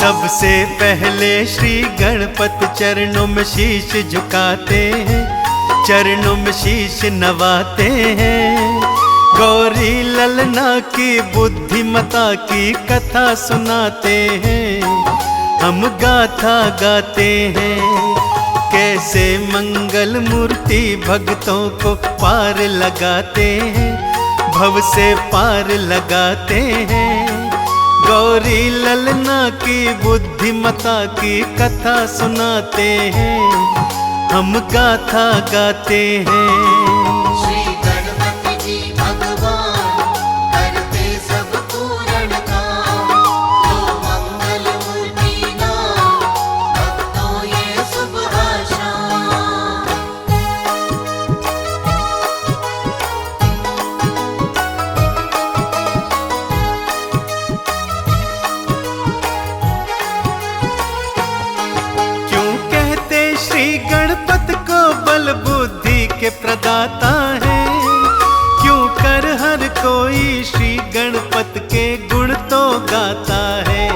सबसे पहले श्री गणपति चरणों में शीश झुकाते हैं, चरणों में शीश नवाते हैं। गौरी ललना की बुद्धिमता की कथा सुनाते हैं, हम गाथा गाते हैं। कैसे मंगल मूर्ति भक्तों को पार लगाते हैं, भव से पार लगाते हैं। गौरी ललना की बुद्धिमता की कथा सुनाते हैं, हम गाथा गाते हैं। श्री गणपति जी भगवान करते सब पूर्ण काम, तो मंगल मूर्ति नाम भक्तों ये शुभ आशाम। क्यों कहते श्री गणपति को बल बुद्धि के प्रदाता है, क्यों कर हर कोई श्री गणपति के गुण तो गाता है।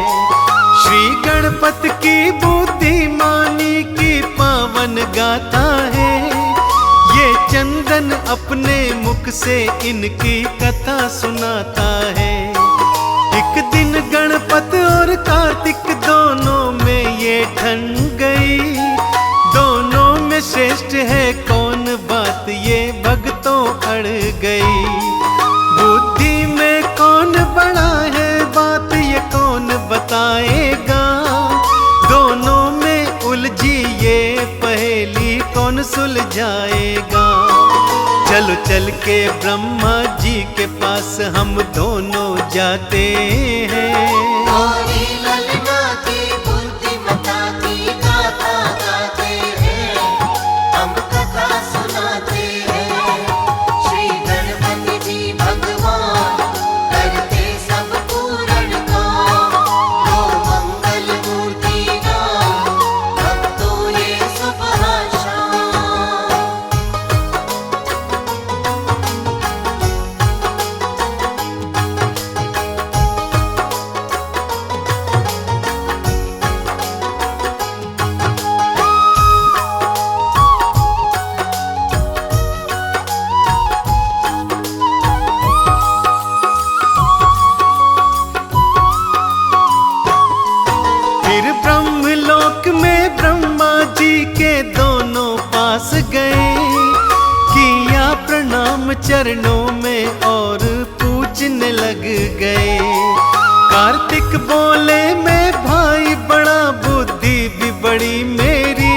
श्री गणपति की बुद्धिमानी की पावन गाता है, ये चंदन अपने मुख से इनकी कथा सुनाता है। एक दिन गणपति और कार्तिक दोनों में ये ठन गई, दोनों में श्रेष्ठ है कौन बात ये भक्तों अड़ गई। बुद्धि में कौन बड़ा है बात ये कौन बताएगा, दोनों में उलझी ये पहेली कौन सुलझाएगा। चलो चल के ब्रह्मा जी के पास हम दोनों जाते हैं। गौरी ललना की बुद्धिमता की गाथा गाते हैं, हम कथा सुनाते हैं। श्री गणपति जी भगवान करते सब पूर्ण काम, तो मंगल मूर्ति नाम भक्तों ये शुभ आशाम। फिर ब्रह्मलोक में ब्रह्मा जी के दोनों पास गए, किया प्रणाम चरणों में और पूछने लग गए। कार्तिक बोले मैं भाई बड़ा बुद्धि भी बड़ी मेरी,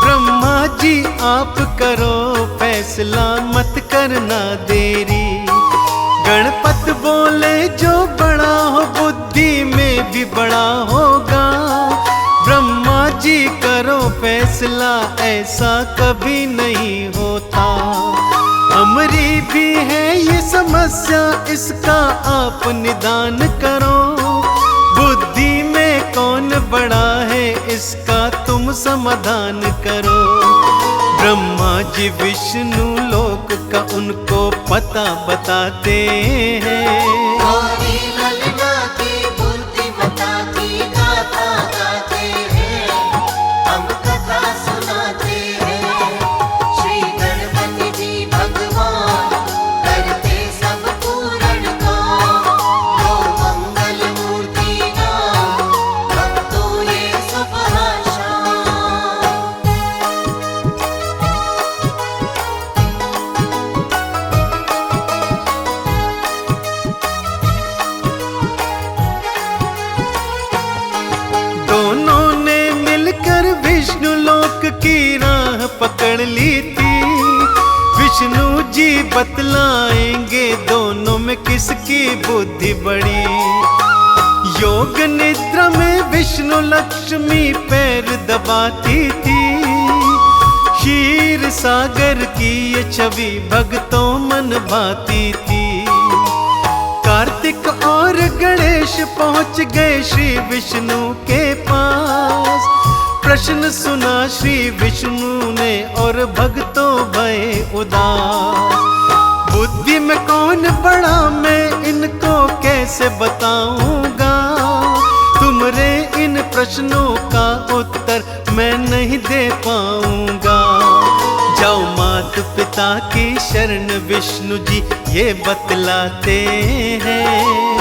ब्रह्मा जी आप करो फैसला मत करना देरी। गणपत बोले जो बड़ा हो बुद्धि में भी बड़ा होगा, ब्रह्मा जी करो फैसला ऐसा कभी नहीं होता। हमारी भी है ये समस्या इसका आप निदान करो, बुद्धि में कौन बड़ा है इसका तुम समाधान करो। ब्रह्मा जी विष्णु लोक का उनको पता बताते हैं। गौरी ललना की बुद्धिमता की गाथा गाते हैं, हम कथा सुनाते हैं। श्री गणपति जी भगवान करते सब पूर्ण काम, तो मंगल मूर्ति नाम भक्तों ये शुभ आशाम। दोनों ने मिलकर विष्णु लोक की राह पकड़ ली थी। विष्णु जी बतलाएंगे दोनों में किसकी बुद्धि बड़ी। योग निद्रा में विष्णु लक्ष्मी पैर दबाती थी, क्षीर सागर की ये छवि भक्तों मन भाती थी। कार्तिक और गणेश पहुंच गए श्री विष्णु के पास, प्रश्न सुना श्री विष्णु ने और भक्तों भय उदास। बुद्धि में कौन बड़ा मैं इनको कैसे बताऊंगा, तुमरे प्रश्नों का उत्तर मैं नहीं दे पाऊंगा। जाओ मात पिता की शरण विष्णु जी ये बतलाते हैं।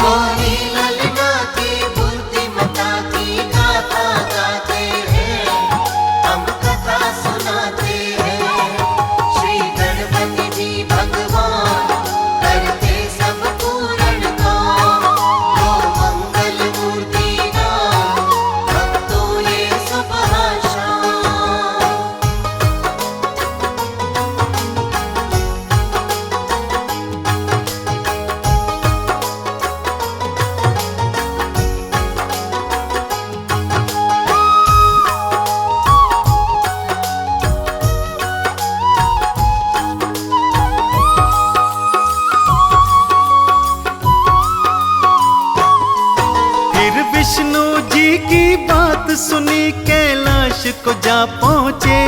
गौरी ललना की बुद्धिमता की गाथा गाते हैं, हम कथा सुनाते हैं। श्री गणपति जी भगवान करते सब पूर्ण काम, वो मंगल मूर्ति नाम भक्तों ये सुबह शाम। फिर विष्णु जी की बात सुनी कैलाश को जा पहुँचे।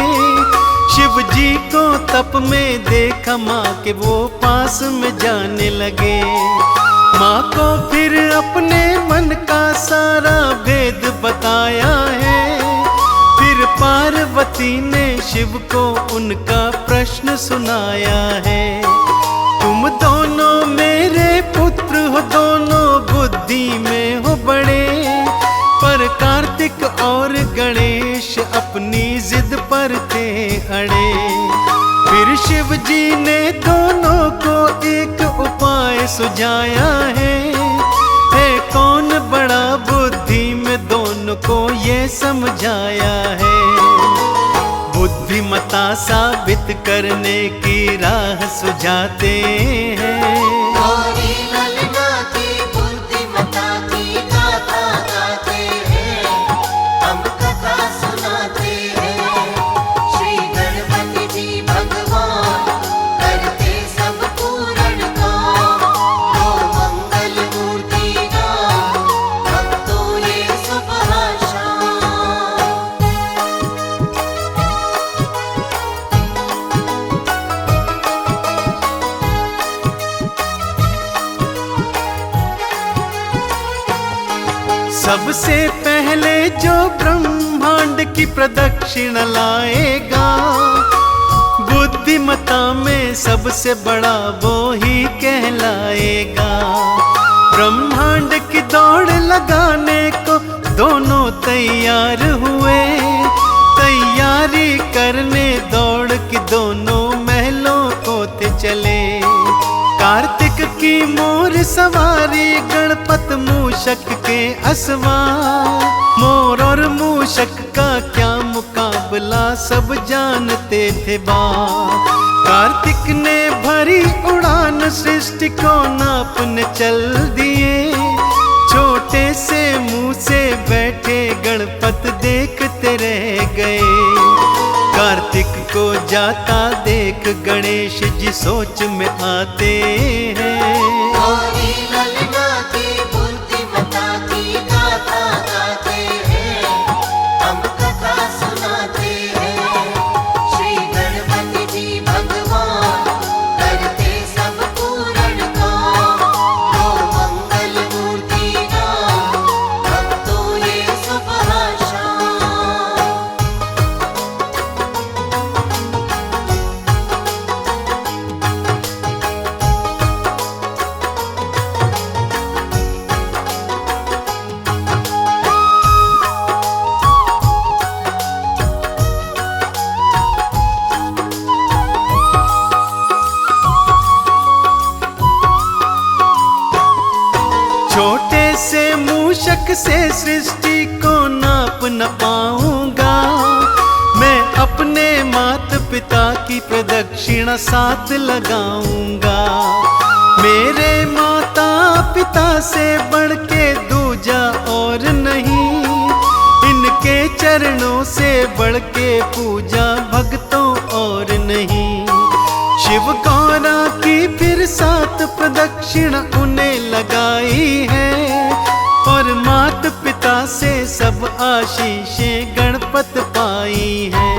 शिव जी को तप में देखा माँ के वो पास में जाने लगे। माँ को फिर अपने मन का सारा भेद बताया है। फिर पार्वती ने शिव को उनका प्रश्न सुनाया है। तुम दोनों मेरे पुत्र हो, दोनों बुद्धि में हो बड़े, पर कार्तिक और गणेश अपनी जिद पर थे अड़े। फिर शिव जी ने दोनों को एक उपाय सुझाया है। कौन बड़ा बुद्धि में दोनों को ये समझाया है। बुद्धिमता साबित करने की राह सुझाते हैं। गौरी ललना की बुद्धिमता की गाथा गाते हैं, हम कथा सुनाते हैं। श्री गणपति जी भगवान करते सब पूर्ण काम, वो मंगल मूर्ति नाम भक्तों ये सुबह शाम। सबसे पहले जो ब्रह्मांड की प्रदक्षिणा लाएगा, बुद्धिमता में सबसे बड़ा वो ही कहलाएगा। ब्रह्मांड की दौड़ लगाने को दोनों तैयार हुए। तैयारी करने दौड़ की दोनों महलों को थे चले। कार्तिक की मोर सवारी गणपत मूषक के असवार। मोर और मूषक का क्या मुकाबला सब जानते थे बात। कार्तिक ने भरी उड़ान सृष्टि को नापने चल दिए। छोटे से मुंह से बैठे गणपत देखते रह गए। कार्तिक को जाता देख गणेश जी सोच में आते हैं। गौरी ललना की बुद्धिमता की गाथा गाते हैं, हम कथा सुनाते हैं। श्री गणपति जी भगवान करते सब पूर्ण काम, वो मंगल मूर्ति नाम भक्तों ये सुबह शाम। छोटे से मूषक से सृष्टि को नाप न पाऊंगा। मैं अपने माता पिता की प्रदक्षिणा साथ लगाऊंगा। मेरे माता पिता से बढ़ के दूजा और नहीं। इनके चरणों से बढ़ के पूजा भक्तों और नहीं। शिव गौरा की फिर 7 प्रदक्षिणा उन्हें लगाई है। और मात पिता से सब आशीषें गणपत पाई है।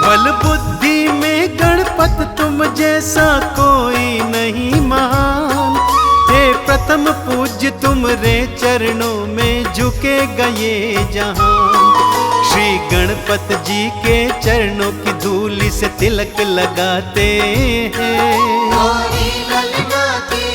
बल बुद्धि में गणपत तुम जैसा कोई नहीं महान। हे प्रथम परम पूज्य तुमरे चरणों में झुकेगा ये जहां। श्री गणपत जी के चरणों की धूली से तिलक लगाते हैं। गौरी ललना की